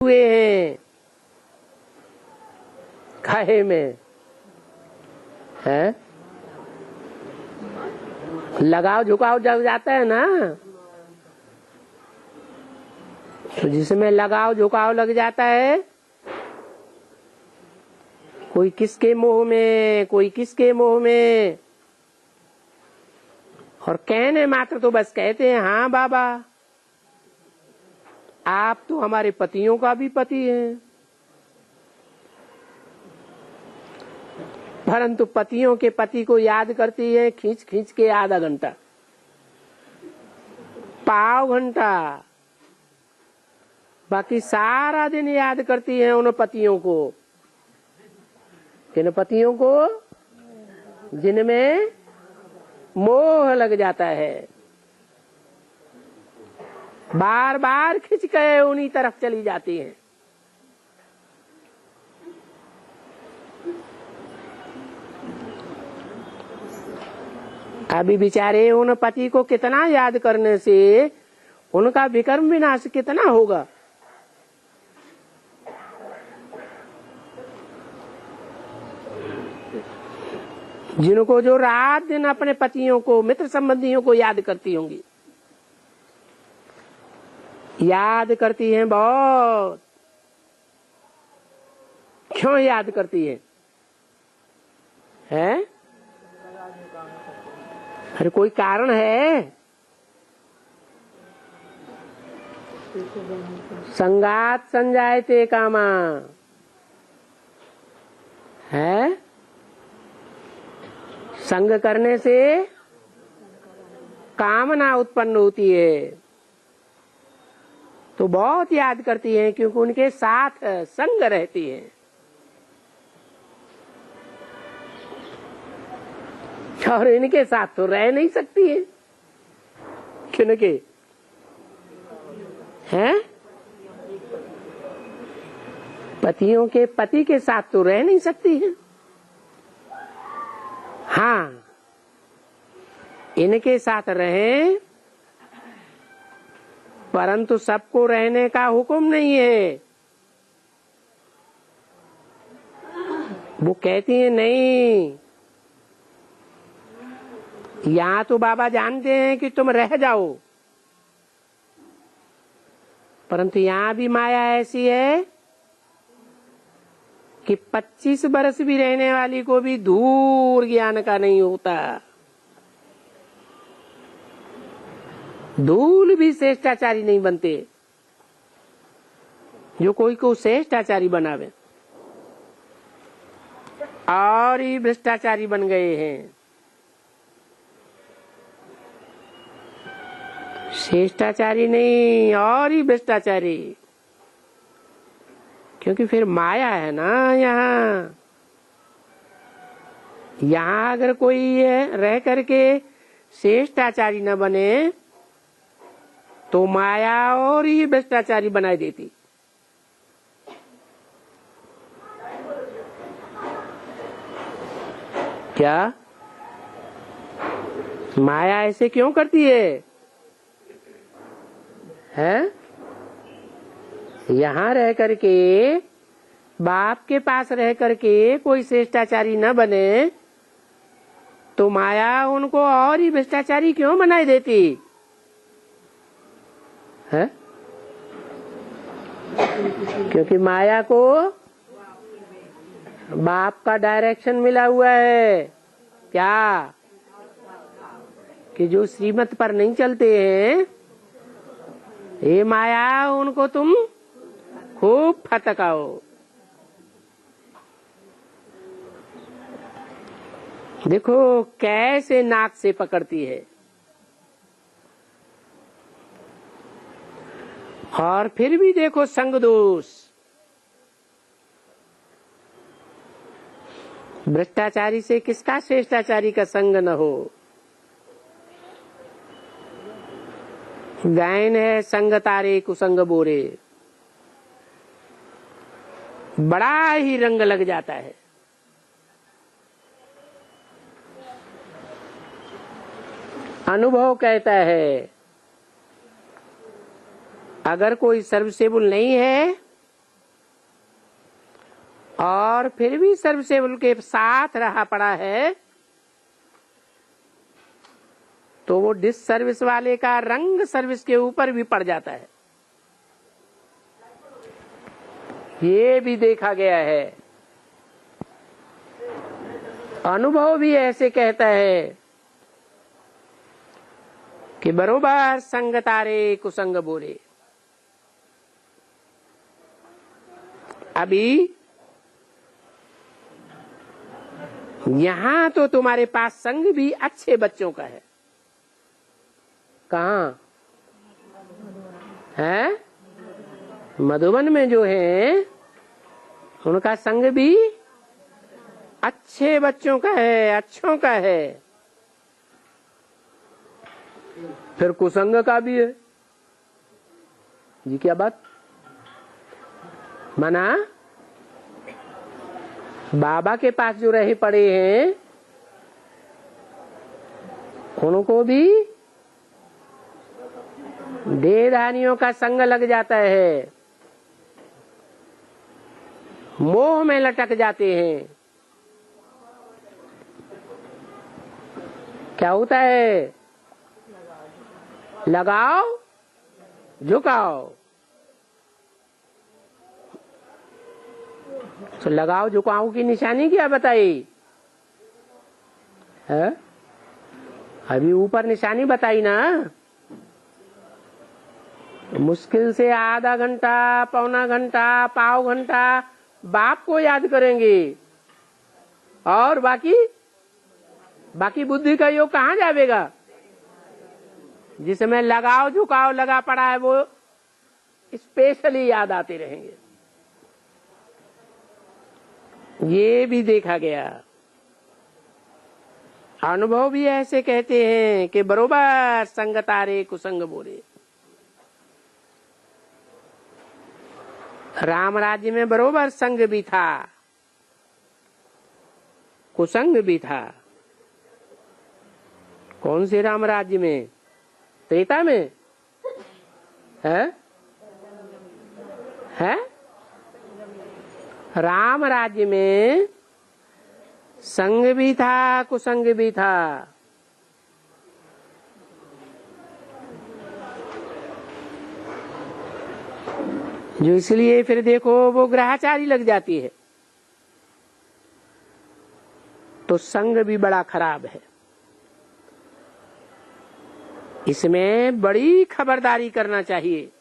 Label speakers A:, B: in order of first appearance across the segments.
A: हुए हैं काहे में है? लगाव झुकाव जब जाता है ना, तो जिसमें लगाव झुकाव लग जाता है, कोई किसके मोह में, कोई किसके मोह में, और कहने मात्र तो बस कहते हैं हाँ बाबा आप तो हमारे पतियों का भी पति हैं, परंतु पतियों के पति को याद करती है खींच खींच के आधा घंटा, पाव घंटा, बाकी सारा दिन याद करती है उन पतियों को, किन पतियों को? जिनमें मोह लग जाता है, बार बार खिंच के उन्हीं तरफ चली जाती हैं। अभी बेचारे उन पति को कितना याद करने से उनका विकर्म विनाश कितना होगा। जिनको जो रात दिन अपने पतियों को, मित्र संबंधियों को याद करती होंगी, याद करती हैं बहुत। क्यों याद करती है? हैं? अरे कोई कारण है? संगात संजायते कामा है, संग करने से कामना उत्पन्न होती है। तो बहुत याद करती हैं क्योंकि उनके साथ संग रहती है। और इनके साथ तो रह नहीं सकती है, किनके हैं? पतियों के पति के साथ तो रह नहीं सकती है। हाँ, इनके साथ रहें, परंतु सबको रहने का हुक्म नहीं है। वो कहती है नहीं, यहाँ तो बाबा जानते हैं कि तुम रह जाओ, परंतु यहाँ भी माया ऐसी है कि 25 बरस भी रहने वाली को भी दूर ज्ञान का नहीं होता। धूल भी श्रेष्ठाचारी नहीं बनते। जो कोई को श्रेष्ठाचारी बनावे और ही भ्रष्टाचारी बन गए हैं। श्रेष्ठाचारी नहीं और ही भ्रष्टाचारी, क्योंकि फिर माया है ना। यहाँ अगर कोई रह करके श्रेष्ठाचारी न बने तो माया और ही भ्रष्टाचारी बनाई देती। क्या माया ऐसे क्यों करती है? हैं? यहाँ रह करके, बाप के पास रह करके कोई श्रेष्ठाचारी न बने तो माया उनको और ही भ्रष्टाचारी क्यों बनाई देती है? क्योंकि माया को बाप का डायरेक्शन मिला हुआ है। क्या? कि जो श्रीमत पर नहीं चलते हैं, ये माया उनको तुम खूब फटकाओ। देखो कैसे नाक से पकड़ती है। और फिर भी देखो संग दोष। भ्रष्टाचारी से किसका श्रेष्ठाचारी का संग न हो। गायन है संग तारे कुसंग बोरे, बड़ा ही रंग लग जाता है। अनुभव कहता है अगर कोई सर्विसेबल नहीं है और फिर भी सर्विस के साथ रहा पड़ा है, तो वो डिस सर्विस वाले का रंग सर्विस के ऊपर भी पड़ जाता है। ये भी देखा गया है। अनुभव भी ऐसे कहता है कि बरोबर संग तारे कुसंग बोले। अभी यहां तो तुम्हारे पास संग भी अच्छे बच्चों का है। कहाँ है? मधुबन में जो है उनका संग भी अच्छे बच्चों का है, अच्छों का है। फिर कुसंग का भी है जी। क्या बात? माना बाबा के पास जो रहे पड़े हैं उनको भी देहधानियों का संग लग जाता है, मोह में लटक जाते हैं। क्या होता है? लगाओ झुकाओ। तो लगाओ झुकाओ की निशानी क्या बताई है? अभी ऊपर निशानी बताई ना। मुश्किल से आधा घंटा, पौना घंटा, पाव घंटा बाप को याद करेंगे और बाकी बुद्धि का योग कहाँ जाएगा? जिसमें लगाओ झुकाओ लगा पड़ा है वो स्पेशली याद आते रहेंगे। ये भी देखा गया। अनुभव भी ऐसे कहते हैं कि बरोबर संग तारे कुसंग बोले। राम राज्य में बरोबर संग भी था, कुसंग भी था। कौन से राम राज्य में? त्रेता में है? राम राज्य में संग भी था, कुसंग भी था। जो इसलिए फिर देखो वो ग्रहाचारी लग जाती है, तो संग भी बड़ा खराब है। इसमें बड़ी खबरदारी करना चाहिए।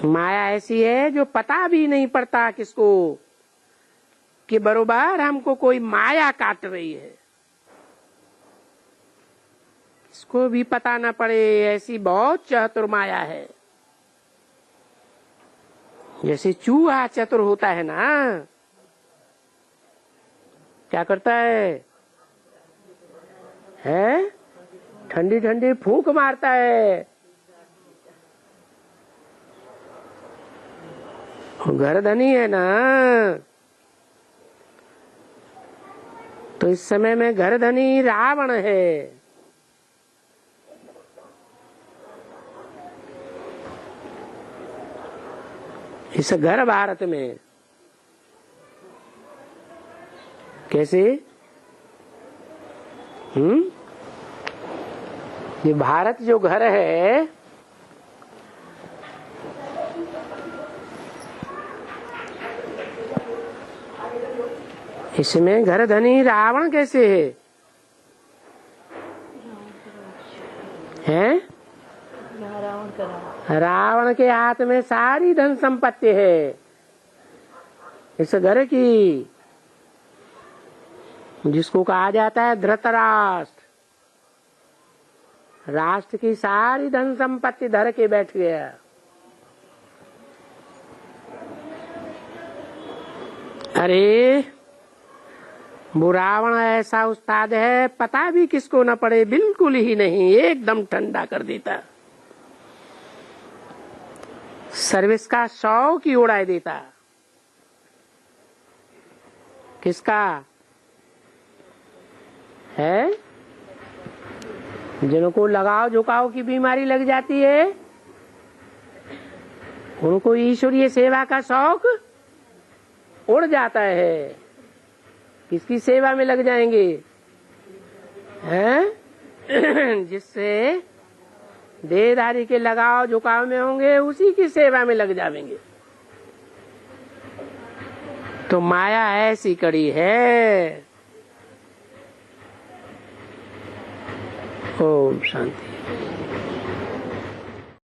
A: माया ऐसी है जो पता भी नहीं पड़ता किसको कि बरोबर हमको कोई माया काट रही है। इसको भी पता ना पड़े, ऐसी बहुत चतुर माया है। जैसे चूहा चतुर होता है ना, क्या करता है? ठंडी ठंडी फूंक मारता है। घर धनी है ना, तो इस समय में घर धनी रावण है। इस घर भारत में कैसे? ये भारत जो घर है, इसमें घर धनी रावण कैसे है? रावण के हाथ में सारी धन संपत्ति है इस घर की, जिसको कहा जाता है धृतराष्ट्र। राष्ट्र की सारी धन संपत्ति धर के बैठ गया। अरे वो रावण ऐसा उस्ताद है, पता भी किसको न पड़े, बिल्कुल ही नहीं, एकदम ठंडा कर देता। सर्विस का शौक ही उड़ा देता। किसका है? जिनको लगाव झुकाव की बीमारी लग जाती है, उनको ईश्वरीय सेवा का शौक उड़ जाता है। किसकी सेवा में लग जाएंगे हैं? जिससे देहधारी के लगाव झुकाव में होंगे उसी की सेवा में लग जाएंगे। तो माया ऐसी कड़ी है। ओम शांति।